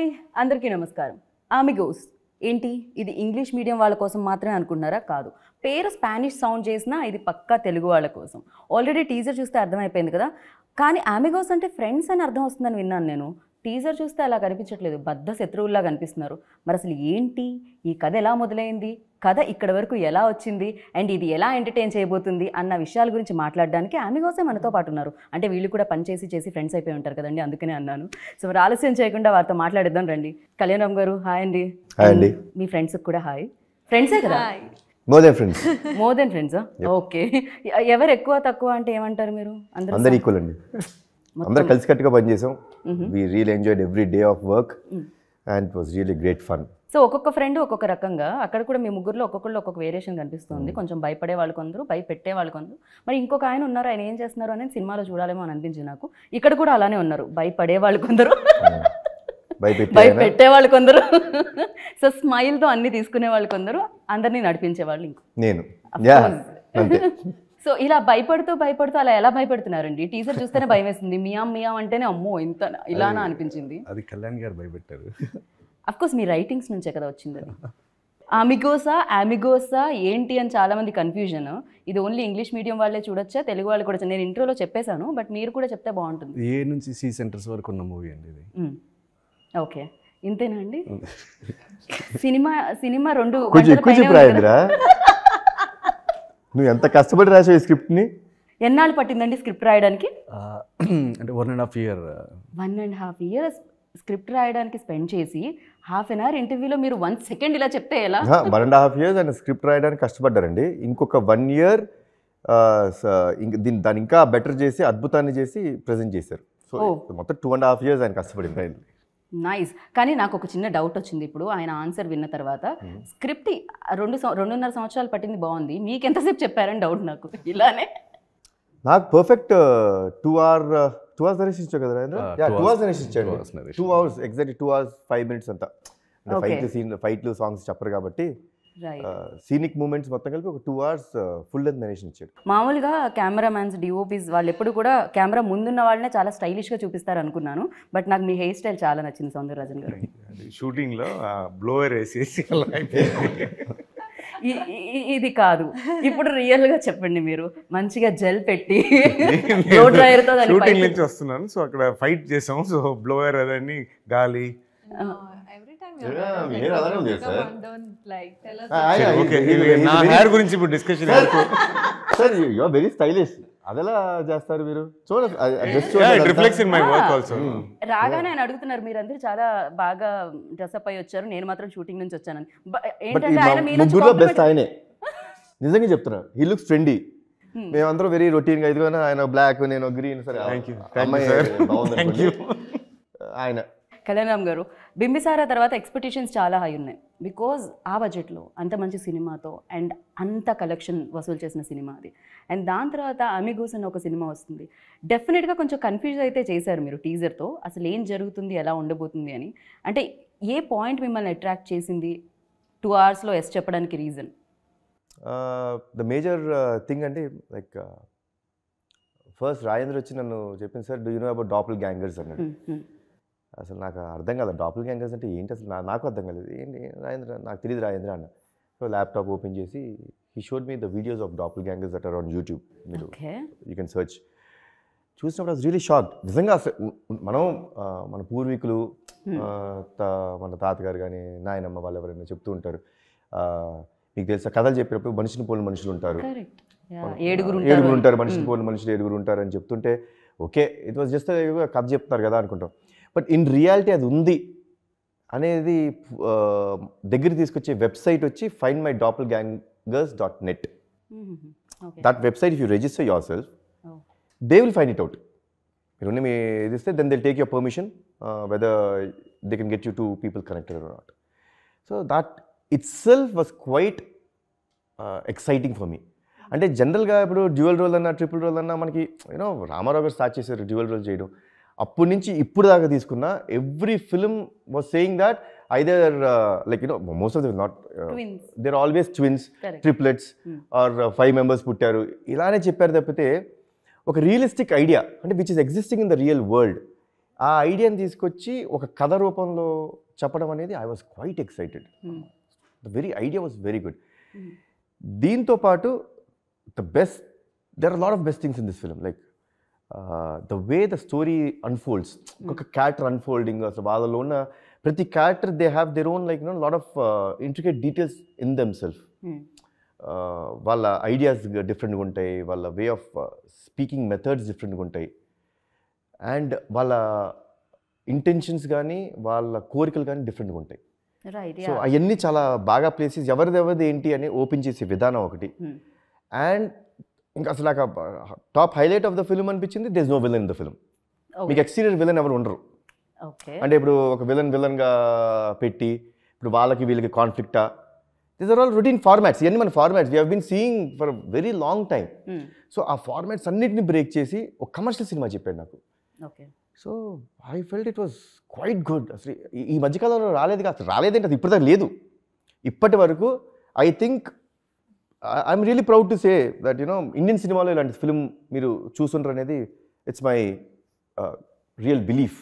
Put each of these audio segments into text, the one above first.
Hi అందరికీ నమస్కారం. ఆమిగోస్ ఏంటి ఇది ఇంగ్లీష్ మీడియం వాళ్ళ కోసం మాత్రమే అనుకుంటున్నారా? కాదు. పేరు స్పానిష్ సౌండ్ చేసినా ఇది పక్కా తెలుగు వాళ్ళ కోసం. ఆల్రెడీ టీజర్ చూస్తే అర్థమైపోయింది కదా. కానీ ఆమిగోస్ అంటే ఫ్రెండ్స్ అని అర్థం వస్తుందని విన్నాను నేను. టీజర్ చూస్తే అలా కనిపించట్లేదు, బద్ధ శత్రువుల్లా కనిపిస్తున్నారు. మరి అసలు ఏంటి ఈ కథ, ఎలా మొదలైంది, కథ ఇక్కడ వరకు ఎలా వచ్చింది, అండ్ ఇది ఎలా ఎంటర్టైన్ చేయబోతుంది అన్న విషయాల గురించి మాట్లాడడానికి ఆమిగోసే మనతో పాటు ఉన్నారు. అంటే వీళ్ళు కూడా పని చేసి ఫ్రెండ్స్ అయిపోయి ఉంటారు కదండి, అందుకనే అన్నాను. సో మరి ఆలస్యం చేయకుండా వారితో మాట్లాడిద్దాం రండి. కళ్యాణరామ్ గారు హాయ్ అండి. హాయ్ అండి. మీ ఫ్రెండ్స్కి కూడా హాయ్. ఫ్రెండ్సే కదా? More than friends. More than ఫ్రెండ్సా? ఓకే. ఎవరు ఎక్కువ తక్కువ అంటే ఏమంటారు మీరు? అందరు ఈక్వల్ అండి. అందరు కలిసి కట్టుగా పనిచేసాం. We really enjoyed every day of work and it was really great fun. So ఒక్కొక్క ఫ్రెండ్ ఒక్కొక్క రకంగా, అక్కడ కూడా మీ ముగ్గురులో ఒక్కొక్కళ్ళు ఒక్కొక్క వేరియేషన్ కనిపిస్తుంది. కొంచెం భయపడే వాళ్ళు కొందరు, భయపెట్టే వాళ్ళు కొందరు. మరి ఇంకొక ఆయన ఉన్నారు, ఆయన ఏం చేస్తున్నారు అనేది సినిమాలో చూడాలేమో అని అనిపించింది నాకు. ఇక్కడ కూడా అలానే ఉన్నారు, భయపడే వాళ్ళు కొందరు, భయపెట్టే వాళ్ళు కొందరు, సో స్మైల్తో అన్ని తీసుకునే వాళ్ళు కొందరు, అందరినీ నడిపించే వాళ్ళు ఇంకో నేను. సో ఇలా భయపడుతూ అలా ఎలా భయపెడుతున్నారండి? టీజర్ చూస్తేనే భయం వేస్తుంది. మియాం అంటేనే అమ్మో ఇంత ఇలానా అనిపించింది. అది కళ్యాణ్ గారు భయపెట్టారు. అఫ్కోర్స్ మీ రైటింగ్స్ నుంచే కదా వచ్చింది అది. ఆమిగోసా ఏంటి అని చాలా మంది కన్ఫ్యూజన్. ఇది ఓన్లీ ఇంగ్లీష్ మీడియం వాళ్ళే చూడొచ్చా, తెలుగు వాళ్ళు కూడా? నేను ఇంట్రోలో చెప్పేశాను, బట్ మీరు కూడా చెప్తే బాగుంటుంది. ఏ నుంచి సి సెంటర్స్ వరకు ఉన్న మూవీ అండి ఇది. ఓకే, ఇంతేనా అండి? సినిమా 2 నువ్వు ఎంత కష్టపడి రాసావు ఈ స్క్రిప్ట్ని? ఎన్నాళ్ళు పట్టిందండి స్క్రిప్ట్ రాయడానికి? అంటే 1.5 year. 1.5 years స్క్రిప్ట్ రాయడానికి స్పెండ్ చేసి ½ an hour ఇంటర్వ్యూలో మీరు 1 second ఇలా చెప్తే ఎలా? 1.5 years ఆయన స్క్రిప్ట్ రాయడానికి కష్టపడ్డారండి. ఇంకొక 1 year దాన్ని ఇంకా బెటర్ చేసి అద్భుతాన్ని చేసి ప్రజెంట్ చేశారు. సో మొత్తం 2.5 years ఆయన కష్టపడింది. నైస్. కానీ నాకు ఒక చిన్న డౌట్ వచ్చింది ఇప్పుడు ఆయన ఆన్సర్ విన్న తర్వాత. స్క్రిప్ట్ 2.5 సంవత్సరాలు పట్టింది, బాగుంది, మీకు ఎంతసేపు చెప్పారని డౌట్ నాకు. నాకు పర్ఫెక్ట్ 2 hours నరేషన్ ఇచ్చావు కదా రాజేంద్ర? 2 hours నరేషన్ ఇచ్చాడు. 2 hours ఎగ్జాక్ట్లీ 2 hours 5 minutes అంతా. ఫైట్లు సాంగ్స్ చెప్పరు కాబట్టి సీనిక్ మూమెంట్స్ మొత్తం కలిపి ఒక 2 hours ఫుల్ లెంత్ నరేషన్ ఇచ్చాడు. మామూలుగా కెమెరామ్యాన్స్, డిఓపీస్ వాళ్ళు ఎప్పుడు కూడా కెమెరా ముందున్న వాళ్ళనే చాలా స్టైలిష్గా చూపిస్తారు అనుకున్నాను, బట్ నాకు మీ హెయిర్ స్టైల్ చాలా నచ్చింది సౌందరరాజన్ గారు. షూటింగ్లో బ్లోవర్ వేసేసి ఇది కాదు, ఇప్పుడు రియల్గా చెప్పండి. మీరు మంచిగా జెల్ పెట్టి బ్లో డ్రైయర్తో షూటింగ్ నుంచి వస్తున్నాను. సో అక్కడ ఫైట్ చేసాం. సో బ్లోవర్ అదని గాలి నా హెయిర్ గురించి ఇప్పుడు discussion. Sir you are very stylish. అదెలా చేస్తారు మీరు? రాగానే ఆయన అడుగుతున్నారు, మీరందరూ చాలా బాగా డ్రెస్అప్ అయ్యి వచ్చారు, నేను మాత్రం షూటింగ్ నుంచి వచ్చానని. ముగ్గురులో బెస్ట్ ఆయనే, నిజంగా చెప్తున్నా. He looks trendy. మేమందరం వెరీ రొటీన్గా, ఇదిగోనా ఆయన బ్లాక్, నేను గ్రీన్. సరే ఆయన కళ్యాణరామ్ గారు, బింబిసారా తర్వాత ఎక్స్పెక్టేషన్స్ చాలా హై ఉన్నాయి. బికాజ్ ఆ బడ్జెట్లో అంత మంచి సినిమాతో అండ్ అంత కలెక్షన్ వసూలు చేసిన సినిమా అది. అండ్ దాని తర్వాత ఆమిగోస్ అని ఒక సినిమా వస్తుంది. డెఫినెట్గా కొంచెం కన్ఫ్యూజ్ అయితే చేశారు మీరు టీజర్తో, అసలు ఏం జరుగుతుంది, ఎలా ఉండబోతుంది అని. అంటే ఏ పాయింట్ మిమ్మల్ని అట్రాక్ట్ చేసింది 2 hours ఎస్ చెప్పడానికి రీజన్? ద మేజర్ థింగ్ అంటే లైక్ ఫస్ట్ రాజేంద్ర వచ్చి నన్ను చెప్పింది, sir do you know about doppelgangers అన్నాడు. అసలు నాకు అర్థం కాలేదు, డాపుల్ గ్యాంగర్స్ అంటే ఏంటి అసలు, నాకు అర్థం కాలేదు. ఏంటి రాజేంద్ర, నాకు తెలియదు రాజేంద్ర అన్న. సో ల్యాప్టాప్ ఓపెన్ చేసి he showed me the videos of doppelgangers that are on YouTube. మీరు యూ కెన్ సర్చ్. చూసినప్పుడు అది రియలీ షాక్. నిజంగా మనం మన పూర్వీకులు, మన తాతగారు కానీ నాయనమ్మ వాళ్ళు ఎవరైనా చెప్తూ ఉంటారు, మీకు తెలుసా కథలు చెప్పినప్పుడు మనిషిని పోలిన మనుషులు ఉంటారు, 7 ఉంటారు, మనిషిని పోలిన మనుషులు 7 ఉంటారు అని చెప్తుంటే ఓకే ఇట్ వాజ్ జస్ట్ కథ చెప్తున్నారు కదా అనుకుంటాం. బట్ ఇన్ రియాలిటీ అది ఉంది అనేది దగ్గర తీసుకొచ్చే వెబ్సైట్ వచ్చి findmydoppelgangers.net. That website if you register yourself they will find it out. మీరు మీ ఇది ఇస్తే then they take your permission whether they can get you to people connected or not. So that itself was quite exciting for me. అంటే జనరల్గా ఇప్పుడు dual role అన్నా, triple role అన్నా మనకి యూనో రామారావు గారు స్టార్ట్ చేశారు డ్యూయల్ రోల్ చేయడం. అప్పటి నుంచి ఇప్పుడు దాకా తీసుకున్న every film was saying that either like you know most of them not, there always twins, triplets or 5 members పుట్టారు, ఇలానే చెప్పారు తప్పితే ఒక రియలిస్టిక్ ఐడియా అంటే which is existing in the real world ఆ ఐడియాని తీసుకొచ్చి ఒక కథ రూపంలో చెప్పడం అనేది I was quite excited. The very idea was very good. దీంతో పాటు there are a lot of best things in this film, like the way the story unfolds, ఒక character unfolding, అసలు వాళ్ళలో ఉన్న ప్రతి character they have their own like lot of intricate details in them self. వాళ్ళ ideas డిఫరెంట్గా ఉంటాయి, వాళ్ళ way of speaking methods డిఫరెంట్గా ఉంటాయి, అండ్ వాళ్ళ ఇంటెన్షన్స్ కానీ వాళ్ళ కోరికలు కానీ డిఫరెంట్గా ఉంటాయి. సో అవన్నీ చాలా బాగా ప్లేసెస్ ఎవరిది ఏంటి అని ఓపెన్ చేసే విధానం ఒకటి. అండ్ ఇంకా అసలు నాకు top highlight of the film అనిపించింది there is no villain in the film. మీకు ఎక్స్టీరియర్ విలన్ ఎవరు ఉండరు. అంటే ఇప్పుడు ఒక విలన్గా పెట్టి ఇప్పుడు వాళ్ళకి వీళ్ళకి కాన్ఫ్లిక్టా, these are all routine formats. ఇవన్నీ మన formats we been seeing for very long time. So ఆ ఫార్మాట్స్ అన్నిటిని బ్రేక్ చేసి ఒక కమర్షియల్ సినిమా చెప్పాడు నాకు. So I felt it was quite good. అసలు ఈ మధ్యకాలంలో రాలేదు, అసలు రాలేదంటే అది ఇప్పటిదాకా లేదు. ఇప్పటి వరకు I think I'm really proud to say that Indian సినిమాలో ఇలాంటి ఫిల్మ్ మీరు చూస్తుంటారు అనేది it's my real belief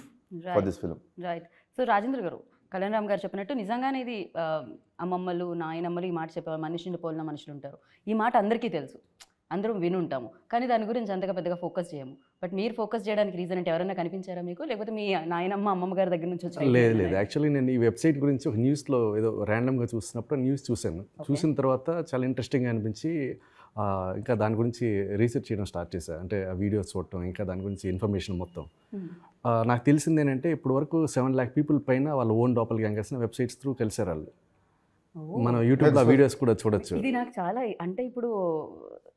for this film. Right. So Rajendra గారు, కళ్యాణ్ రామ్ గారు చెప్పినట్టు నిజంగానే ఇది అమ్మమ్మలు నాయనమ్మలు ఈ మాట చెప్పేవారు, మనిషిని పోలిన మనుషులు ఉంటారు. ఈ మాట అందరికీ తెలుసు, అందరం వినుంటాము, కానీ దాని గురించి అంతగా పెద్దగా ఫోకస్ చేయము. బట్ మీరు ఫోకస్ చేయడానికి రీజన్ అంటే ఎవరైనా కనిపించారా మీకు, లేకపోతే మీ నాయనమ్మ అమ్మమ్మ గారి దగ్గర నుంచి వచ్చి? లేదు, యాక్చువల్లీ నేను ఈ వెబ్సైట్ గురించి ఒక న్యూస్లో ఏదో ర్యాండమ్గా చూసినప్పుడు న్యూస్ చూశాను. చూసిన తర్వాత చాలా ఇంట్రెస్టింగ్గా అనిపించి ఇంకా దాని గురించి రీసెర్చ్ చేయడం స్టార్ట్ చేశాను. అంటే ఆ వీడియోస్ చూడటం, ఇంకా దాని గురించి ఇన్ఫర్మేషన్ మొత్తం. నాకు తెలిసింది ఏంటంటే ఇప్పటి వరకు 7 lakh పీపుల్ పైన వాళ్ళ ఓన్ డాపల్ గ్యాంగర్స్ని వెబ్సైట్స్ త్రూ కలిసారు వాళ్ళు. మనం యూట్యూబ్లో వీడియోస్ కూడా చూడొచ్చు. ఇది నాకు చాలా, అంటే ఇప్పుడు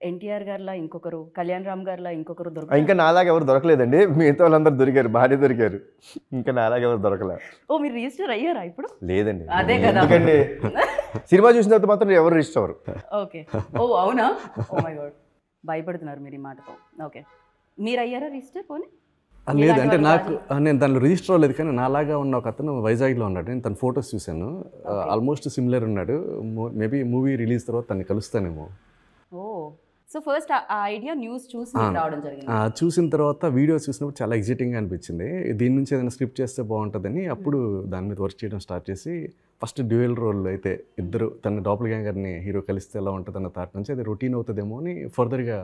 ఎన్టీఆర్ గారిలా ఇంకొకరు, కళ్యాణ్ రామ్ గారిలా ఇంకొకరు దొరకలేదు. ఇంకా నాలాగా ఎవరు దొరకలేదండి, మిగతా వాళ్ళందరూ దొరికారు, బాగానే దొరికారు. ఇంకా నాలాగా ఎవరు దొరకలే. ఓ, మీరు రిజిస్టర్ అయ్యారా ఇప్పుడు? లేదండి. అదే కదా, ఎందుకంటే సినిమా చూసిన తర్వాత మాత్రం ఎవరు రిజిస్టర్ అవ్వరు. ఓకే. ఓ అవునా? ఓ మై గాడ్, భయపడుతున్నారు మీరు ఈ మాటతో. ఓకే, మీరు అయ్యారా రిజిస్టర్? పోనీ లేదు, అంటే నేను దానిలో రిజిస్టర్ అవ్వలేదు, కానీ నాలాగా ఉన్న ఒక అతను వైజాగ్లో ఉన్నాడు. నేను తన ఫొటోస్ చూశాను, ఆల్మోస్ట్ సిమిలర్ ఉన్నాడు. మేబీ మూవీ రిలీజ్ తర్వాత తనని కలుస్తానేమో. ఓ, సో ఫస్ట్ ఆ ఐడియా న్యూస్ చూసి రావడం జరిగింది. చూసిన తర్వాత వీడియోస్ చూసినప్పుడు చాలా ఎగ్జైటింగ్గా అనిపించింది. దీని నుంచి ఏదైనా స్క్రిప్ట్ చేస్తే బాగుంటుందని అప్పుడు దాని మీద వర్క్ చేయడం స్టార్ట్ చేసి ఫస్ట్ డ్యూయల్ రోల్ అయితే ఇద్దరు తన డాపల్ గ్యాంగర్ని హీరో కలిస్తే ఎలా ఉంటుంది అన్న థాట్ నుంచి అది రొటీన్ అవుతుందేమో అని ఫర్దర్గా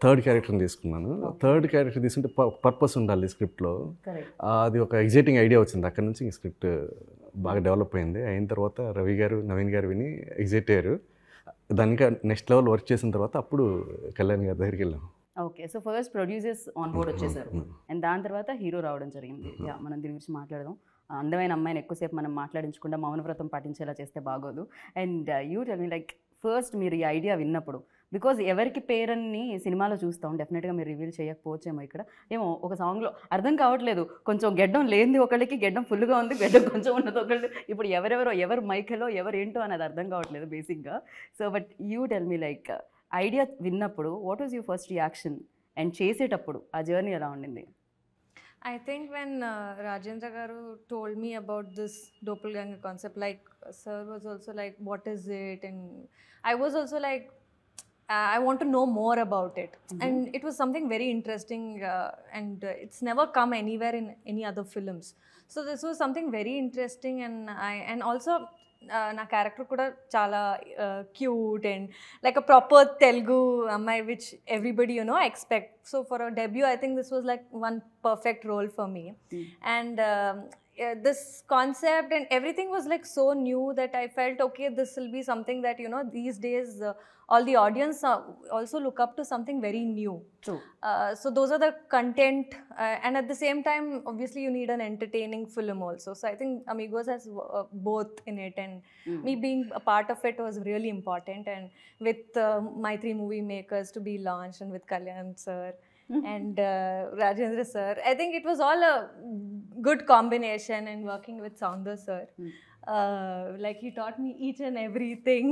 థర్డ్ క్యారెక్టర్ని తీసుకున్నాను. థర్డ్ క్యారెక్టర్ తీసుకుంటే పర్పస్ ఉండాలి స్క్రిప్ట్లో. అది ఒక ఎగ్జైటింగ్ ఐడియా వచ్చింది. అక్కడ నుంచి స్క్రిప్ట్ బాగా డెవలప్ అయింది. అయిన తర్వాత రవి గారు, నవీన్ గారు విని ఎగ్జైట్ అయ్యారు. దానికి నెక్స్ట్ లెవెల్ వర్క్ చేసిన తర్వాత అప్పుడు కళ్యాణ్ గారి దగ్గరికి వెళ్ళాం. Okay, so first producers on board వచ్చేసారు, అండ్ దాని తర్వాత హీరో రావడం జరిగింది. మనం దీని గురించి మాట్లాడదాం. అందమైన అమ్మాయిని ఎక్కువసేపు మనం మాట్లాడించకుండా మౌనవ్రతం పాటించేలా చేస్తే బాగోదు. And you tell me, like first మీరు ఈ ఐడియా విన్నప్పుడు, బికాజ్ ఎవరికి పేరని సినిమాలో చూస్తాం, డెఫినెట్గా మీరు రివీల్ చేయకపోవచ్చేమో. ఇక్కడ ఏమో ఒక సాంగ్లో అర్థం కావట్లేదు, కొంచెం గెడ్డం లేనిది ఒకళ్ళకి, గెడ్డం ఫుల్గా ఉంది, గెడ్డం కొంచెం ఉన్నది ఒకళ్ళు. ఇప్పుడు ఎవరు మైకెలో ఎవరు ఏంటో అనేది అర్థం కావట్లేదు బేసిక్గా. So but you tell me, like idea విన్నప్పుడు what was your first reaction, and చేసేటప్పుడు ఆ జర్నీ ఎలా ఉండింది? I think when Rajendra Garu told me about this doppelganger concept, like sir was also like, what is it? And I was also like, I want to know more about it. And it was something very interesting, and it's never come anywhere in any other films. So this was something very interesting, and also నా character కూడా చాలా cute and like a proper Telugu అమ్మాయి which everybody expect. So for a debut I think this was like one perfect role for me. And this concept and everything was like so new that I felt, okay, this will be something that these days all the audience also look up to something very new. True. So those are the content, and at the same time obviously you need an entertaining film also. So I think Amigos has both in it, and me being a part of it was really important. And with my 3 movie makers to be launched, and with Kalyan sir and Rajendra sir, I think it was all a good combination. And working with Soundar sir, like he taught me each and everything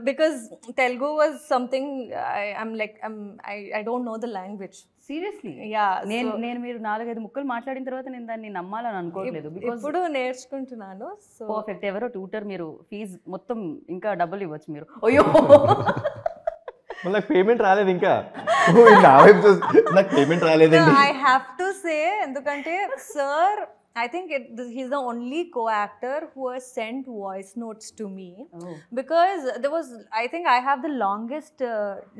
because Telugu was something I don't know the language. Seriously? Yeah, నేను మీరు 4-5 ముక్కలు మాట్లాడిన తర్వాత నేను దాన్ని నమ్మాలని అనుకోవట్లేదు. ఇప్పుడు నేర్చుకుంటున్నాను. So perfect. ఎవరో ట్యూటర్, మీరు ఫీజు మొత్తం ఇంకా డబ్బులు ఇవ్వచ్చు మీరు. అయ్యో, మళ్ళీ పేమెంట్ రాలేదు ఇంకా. నా వైపు చూసి నాకు పేమెంట్ రాలేదండి. I have to say, ఎందుకంటే sir, I think he's the only co-actor who has sent voice notes to me, because there was, I think I have the longest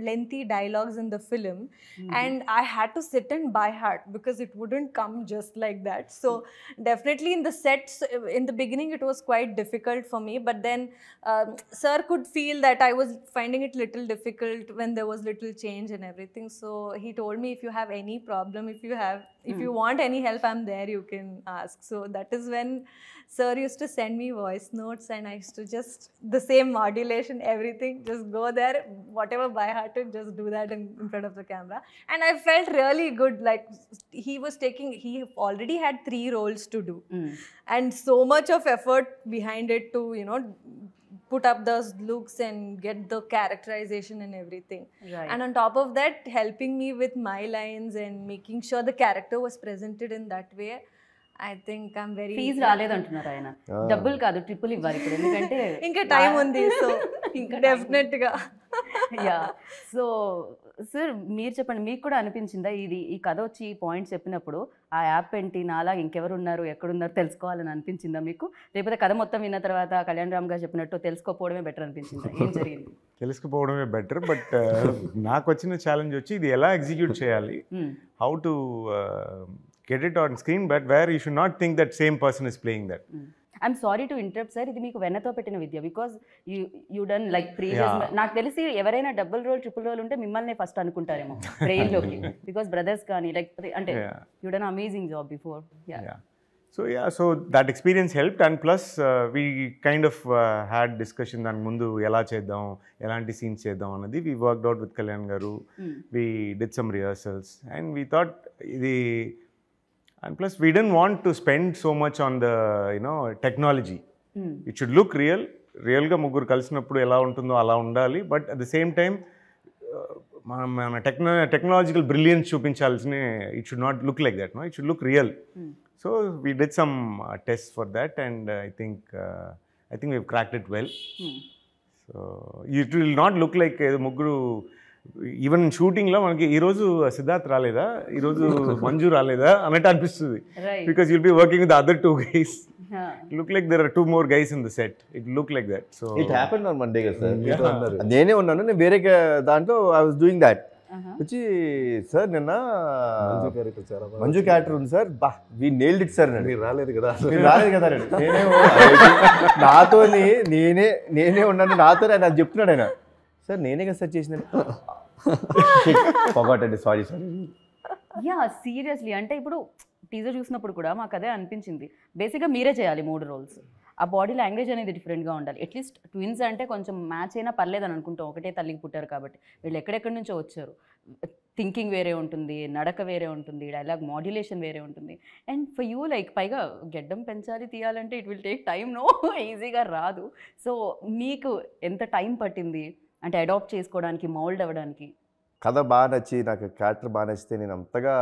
lengthy dialogues in the film, and I had to sit and by heart because it wouldn't come just like that. So definitely in the sets, in the beginning it was quite difficult for me, but then sir could feel that I was finding it little difficult when there was little change and everything. So he told me, if you have any problem, if you want any help, I'm there, you can ask. So that is when sir used to send me voice notes, and I used to just, the same modulation, everything, just go there, whatever by heart, and just do that in front of the camera. And I felt really good, like he already had 3 roles to do, and so much of effort behind it to, put up those looks and get the characterization and everything. Right. And on top of that, helping me with my lines and making sure the character was presented in that way. I think I'm very... fees రాలేదంటున్నారు ఆయన. డబ్బులు కాదు, triple ఇవ్వాలి ఇప్పుడు, ఎందుకంటే ఇంకా time ఉంది. So ఇంకా డెఫినెట్గా. యా. సో సార్ మీరు చెప్పండి, మీకు కూడా అనిపించిందా ఈ కథ వచ్చి ఈ పాయింట్స్ చెప్పినప్పుడు ఆ యాప్ ఏంటి, నాలా ఇంకెవరు ఉన్నారు, ఎక్కడున్నారు తెలుసుకోవాలని అనిపించిందా మీకు? లేకపోతే కథ మొత్తం విన్న తర్వాత కళ్యాణ్ రామ్ గారు చెప్పినట్టు తెలుసుకోపోవడమే బెటర్ అనిపించిందా? ఏం జరిగింది? తెలుసుకోపోవడమే బెటర్, బట్ నాకు వచ్చిన ఛాలెంజ్ వచ్చి ఇది ఎలా ఎగ్జిక్యూట్ చేయాలి, how to get it on screen, but where you should not think that same person is playing that. I'm sorry to interrupt sir, ఇది మీకు వెన్నతో పెట్టిన విద్య, because you done like previous. నాకు తెలిసి ఎవరైనా డబుల్ రోల్ ట్రిపుల్ రోల్ ఉంటే మిమ్మల్ని ఫస్ట్ అనుకుంటారేమో బ్రెయిన్లోకి, బికాస్ బ్రదర్స్ కానీ లైక్ అంటే you done amazing job before. So that experience helped, and plus we kind of had discussion దాని ముందు ఎలా చేద్దాం, ఎలాంటి సీన్స్ చేద్దాం అన్నది. We worked out with Kalyan garu, we did some rehearsals, and we thought ఇది. And plus, we didn't want to spend so much on the, technology. It should look real. Real-ga ముగ్గురు కలిసినప్పుడు ఎలా ఉంటుందో అలా ఉండాలి. But at the same time, మన technological brilliance చూపించాల్సిన, it should not look like that. No, it should look real. So we did some tests for that, and I think we've cracked it well. So it will not look like ముగ్గురు. Even షూటింగ్లో మనకి ఈరోజు సిద్ధార్థ్ రాలేదా, ఈరోజు మంజు రాలేదా అన్నట్టు అనిపిస్తుంది. Because you'll be working with other 2 guys. Look like there are 2 more guys in the set. It look like that. So it happened on Monday కదా సార్. నేనే ఉన్నాను, నేను వేరే దాంట్లో I was doing that. వచ్చి సార్ నిన్న Manju character ఉంది sir, బా వి నేల్డ్ ఇట్ సార్. మీరు రాలేదు కదా నేనే నాతో నేనే ఉన్నాను, నాతో ఆయన చెప్తున్నాడు ఆయన, సార్ నేనే కదా సార్ చేసిన. సారీ. యా సీరియస్లీ, అంటే ఇప్పుడు టీజర్ చూసినప్పుడు కూడా మాకు అదే అనిపించింది. బేసిక్గా మీరే చేయాలి 3 రోల్స్. ఆ బాడీ లాంగ్వేజ్ అనేది డిఫరెంట్గా ఉండాలి. అట్లీస్ట్ ట్విన్స్ అంటే కొంచెం మ్యాచ్ అయినా పర్లేదని అనుకుంటాం, ఒకటే తల్లికి పుట్టారు కాబట్టి. వీళ్ళు ఎక్కడెక్కడి నుంచో వచ్చారు, థింకింగ్ వేరే ఉంటుంది, నడక వేరే ఉంటుంది, డైలాగ్ మాడ్యులేషన్ వేరే ఉంటుంది. అండ్ ఫర్ యూ లైక్ పైగా గెడ్డం పెంచాలి తీయాలంటే it will take time, no ఈజీగా రాదు. సో మీకు ఎంత టైం పట్టింది అంటే అడాప్ట్ చేసుకోవడానికి, మౌల్డ్ అవ్వడానికి? కథ బాగా నచ్చి, నాకు క్యారెక్టర్ బాగా నచ్చితే నేను అంతగా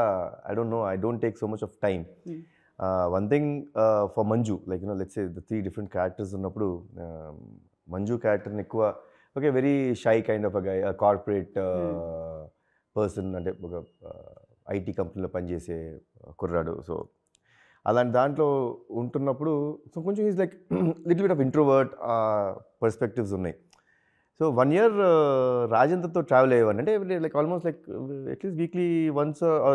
I don't take so much of time. One thing for Manju, like let's say the 3 different characters ఉన్నప్పుడు మంజు క్యారెక్టర్ని ఎక్కువ very shy kind of a corporate person, అంటే ఒక ఐటీ కంపెనీలో పనిచేసే కుర్రాడు. సో అలాంటి దాంట్లో ఉంటున్నప్పుడు సో కొంచెం is like little bit of introvert perspectives ఉన్నాయి. సో 1 year రాజేంద్రతో ట్రావెల్ అయ్యేవాడిని, అంటే like almost like at least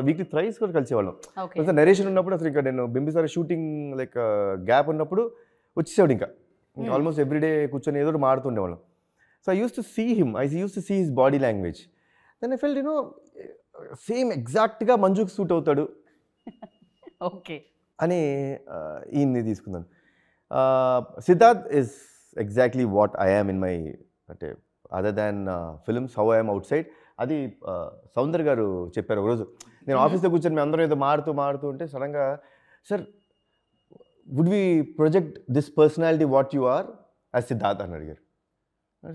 weekly thrice కూడా కలిసేవాళ్ళం. కొంచెం నరేషన్ ఉన్నప్పుడు అసలు ఇంకా నేను బింబిసార షూటింగ్ లైక్ గ్యాప్ ఉన్నప్పుడు వచ్చేసాడు, ఇంకా ఆల్మోస్ట్ ఎవ్రీడే కూర్చొని ఏదో మాడుతుండేవాళ్ళం. So I used to see him, I used to see his body language. Then I felt same ఎగ్జాక్ట్గా మంజుకి సూట్ అవుతాడు ఓకే అని ఈయన్ని తీసుకున్నాను. Siddharth is exactly what I am in my, అంటే other than films how I'm outside. అది సౌందర్ గారు చెప్పారు ఒకరోజు, నేను ఆఫీస్లో కూర్చొని మేము అందరం ఏదో మాడుతూ ఉంటే సడన్గా, sir would we project this personality what you are as Siddharth అని అడిగారు.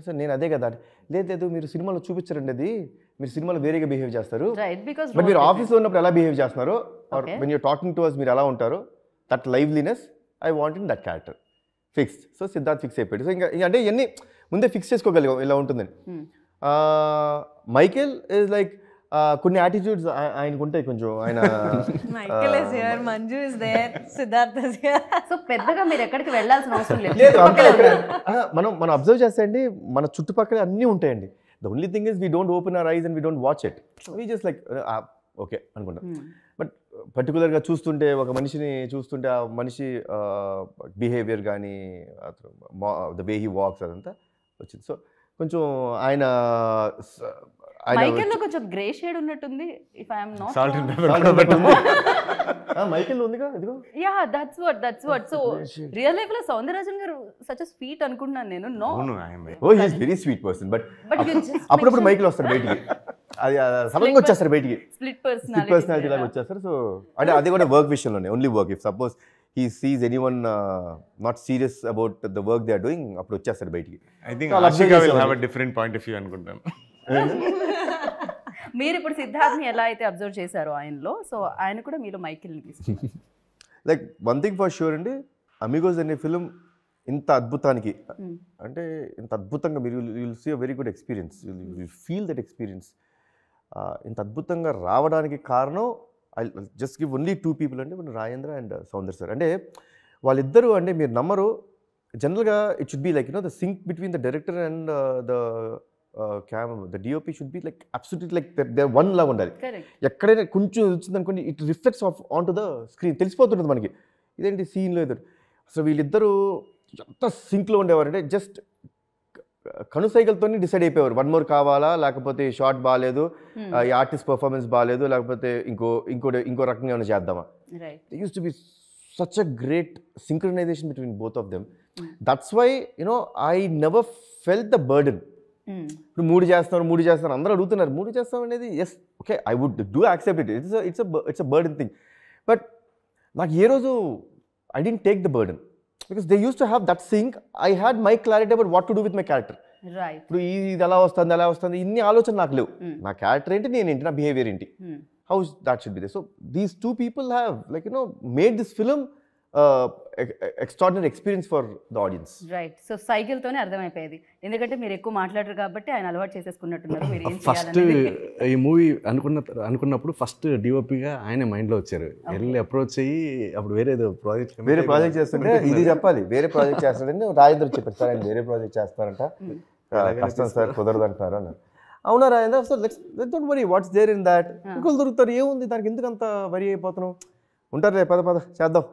సార్ నేను అదే కదా, లేదు మీరు సినిమాలో చూపించరండి, అది మీరు సినిమాలో వేరేగా బిహేవ్ చేస్తారు, బట్ మీరు ఆఫీస్లో ఉన్నప్పుడు ఎలా బిహేవ్ చేస్తున్నారో, or when you're talking to us మీరు ఎలా ఉంటారో, that liveliness I want in that character. Fixed. So Siddharth fix అయిపోయాడు. సో ఇంకా అంటే ఇవన్నీ ముందే ఫిక్స్ చేసుకోగలిగాం ఇలా ఉంటుందని. మైకేల్ ఈజ్ లైక్ కొన్ని యాటిట్యూడ్స్ ఆయనకు ఉంటాయి కొంచెం. ఆయన Michael is here, Manju is there, Siddharth is here. So పెద్దగా మీరు ఎక్కడికి వెళ్ళాల్సిన అవసరం లేదు. లేదు మనం అబ్జర్వ్ చేస్తే అండి మన చుట్టుపక్కల అన్నీ ఉంటాయండి. The only thing is we don't open our eyes and we don't watch it. We just like okay అనుకుంటాం. బట్ పర్టికులర్గా చూస్తుంటే ఒక మనిషిని చూస్తుంటే ఆ మనిషి బిహేవియర్ కానీ ద వే హీ వాక్స్ అదంతా వచ్చింది. సో కొంచెం ఆయన మైకెల్ లో కొంచెం గ్రే షేడ్ ఉన్నట్టుంది. If I am not salt and pepper Michael ఉందిగా ఇదిగో. Yeah that's what so real life లో సౌందరరాజన్ గారు సచ్ అ స్వీట్ అనుకుంటున్నాను నేను. నో అవును, I am. Oh he is very sweet person. But అప్పుడప్పుడు మైకిల్ వస్తారు బయటికి, అది సడన్గా వచ్చేస్తారు బయటికి, స్ప్లిట్ పర్సనాలిటీ లాగా వచ్చేస్తారు. సో అంటే అది కూడా వర్క్ విషయంలోనే, only work. If suppose he sees anyone not serious about the work they are doing, అప్పుడు వచ్చేస్తారు బయటికి. I think Ashika will have a different point of view అనుకుంటాను. మీరు ఇప్పుడు సిద్ధార్థ్ని ఎలా అయితే అబ్జర్వ్ చేశారో ఆయనలో, సో ఆయన కూడా మీలో మైకిల్ని తీసుకున్నారు. Like one thing for sure అండి, అమిగోస్ అనే ఫిలిం ఇంత అద్భుతానికి అంటే ఇంత అద్భుతంగా మీరు will see a very good experience, will feel that experience. ఇంత అద్భుతంగా రావడానికి కారణం I just give only 2 people అంటే రాజేంద్ర అండ్ సౌందర్ సార్. అంటే వాళ్ళిద్దరూ అంటే మీరు నమ్మరు, జనరల్గా it should be like the sync between the director and the DOP should be like absolutely like they one లాగా ఉండాలి. ఎక్కడైనా కొంచెం వచ్చింది అనుకోండి, it reflects on to the screen, తెలిసిపోతుంటుంది మనకి ఇదేంటి సీన్లో ఎదురు. అసలు వీళ్ళిద్దరూ ఎంత సింక్లో ఉండేవారంటే జస్ట్ కనుసైగలతో డిసైడ్ అయిపోయేవారు. 1 more కావాలా, లేకపోతే షార్ట్ బాగాలేదు, ఈ ఆర్టిస్ట్ పర్ఫార్మెన్స్ బాగాలేదు, లేకపోతే ఇంకో రకంగా ఏమైనా చేద్దామా. They used to be such a great synchronization between both of them. That's why I never felt the burden. ఇప్పుడు 3 చేస్తున్నారు అందరూ అడుగుతున్నారు 3 చేస్తాం అనేది. Yes okay, I would do accept it, it's a burden thing. But నాకు ఏ రోజు I didn't take the burden, because they used to have that sync. I had my clarity about what to do with my character. ఇప్పుడు ఇది ఎలా వస్తుంది ఇన్ని ఆలోచన నాకు లేవు. నా క్యారెక్టర్ ఏంటి, నేను ఏంటి, నా బిహేవియర్ ఏంటి, how that should be there. So these 2 people have made this film extraordinary experience for the audience. Right. So సైకిల్తోనే అర్థమైపోయేది, ఎందుకంటే మీరు ఎక్కువ మాట్లాడరు కాబట్టి ఆయన అలవాటు చేసేసుకున్నట్టున్నారు. మీరు ఏం ఫస్ట్ ఈ మూవీ అనుకున్నప్పుడు ఫస్ట్ డిఓపిగా ఆయన మైండ్లో వచ్చారు. వెళ్ళి అప్రోచ్ అయ్యి అప్పుడు వేరే ప్రాజెక్ట్ చేస్తుంటే ఇది చెప్పాలి, వేరే ప్రాజెక్ట్ చేస్తాడంటే రాజేంద్ర చెప్పారు సార్ ఆయన వేరే ప్రాజెక్ట్ చేస్తారంట, కష్టం సార్ కుదరదు అంటున్నారు అన్నారు. అవునా Rajendra, so let's don't worry what's there in that, ఇంకోళ్ళు దొరుకుతారు, ఏముంది దానికి ఎందుకు అంత వరీ అయిపోతున్నావు, ఉంటారులే పద చేద్దాం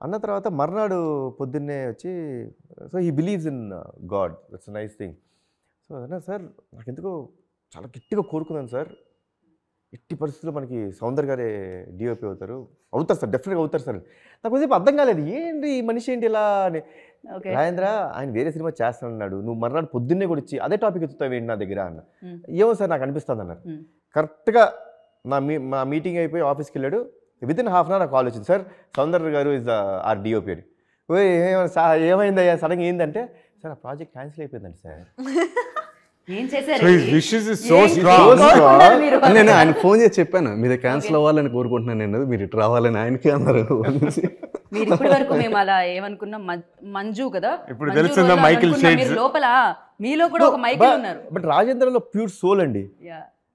అన్న తర్వాత మర్నాడు పొద్దున్నే వచ్చి, so he believes in God, that's nice thing. So అన్నారు సార్ నాకు ఎందుకో చాలా గట్టిగా కోరుకున్నాను సార్, ఎట్టి పరిస్థితుల్లో మనకి సౌందర్ గారే డిఓపి అవుతారు సార్, డెఫినెట్గా అవుతారు సార్. నాకు కొంచెం అర్థం కాలేదు, ఏంటి ఈ మనిషి ఏంటి ఇలా అని. రాజేంద్ర ఆయన వేరే సినిమా చేస్తానన్నాడు, నువ్వు మర్నాడు పొద్దున్నే కూడా వచ్చి అదే టాపిక్ ఎత్తుతావు ఏంటి నా దగ్గర అన్న. ఏమో సార్ నాకు అనిపిస్తుంది అన్నారు. కరెక్ట్గా మా మీటింగ్ అయిపోయి ఆఫీస్కి వెళ్ళాడు, within half an hour నాకు కాల్ వచ్చింది, సార్ సౌందర్ గారు ఇస్ ఆర్ డిఓపి అని. ఏమైందయ్యా సడన్గా ఏంటంటే, సార్ ఆ ప్రాజెక్ట్ క్యాన్సిల్ అయిపోయిందండి సార్. ఏం చేశారు? నేను ఆయన ఫోన్ చేసి చెప్పాను మీది క్యాన్సిల్ అవ్వాలని కోరుకుంటున్నాను నేను, మీరు ఇటు రావాలని ఆయనకి అన్నారు. మీరు ఇప్పటి వరకు మేము అలా ఏమనుకున్నాం, మంజు కదా ఇప్పుడు తెలుస్తుందా మైకిల్ షేడ్స్ లోపల, మీలో కూడా ఒక మైకిల్ ఉన్నారు. బట్ రాజేంద్రలో ప్యూర్ సోల్ అండి.